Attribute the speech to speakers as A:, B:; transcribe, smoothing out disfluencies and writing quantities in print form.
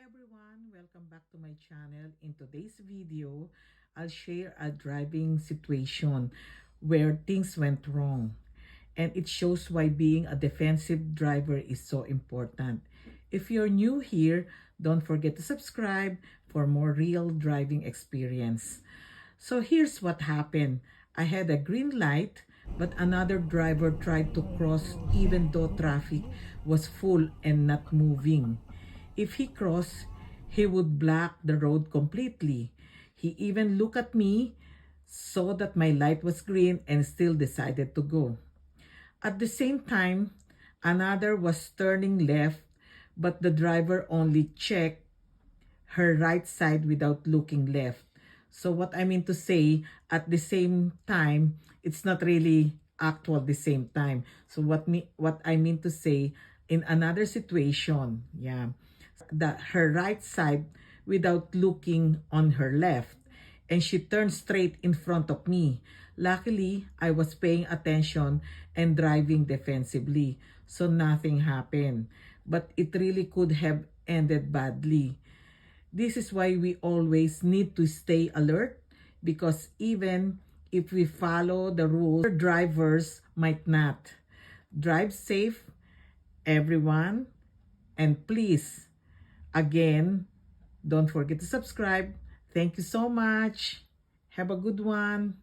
A: everyone, welcome back to my channel. In today's video, I'll share a driving situation where things went wrong, and it shows why being a defensive driver is so important. If you're new here, don't forget to subscribe for more real driving experience. So here's what happened. I had a green light, but another driver tried to cross even though traffic was full and not moving. If he crossed, he would block the road completely. He even looked at me, saw that my light was green, and still decided to go. At the same time, another was turning left, but the driver only checked her right side without looking left. So what I mean to say, at the same time, it's not really actual the same time. So what I mean to say, in another situation, her right side without looking on her left, and she turned straight in front of me. Luckily, I was paying attention and driving defensively, so nothing happened. But it really could have ended badly. This is why we always need to stay alert, because even if we follow the rules, other drivers might not. Drive safe, everyone, and please, again, don't forget to subscribe. Thank you so much. Have a good one.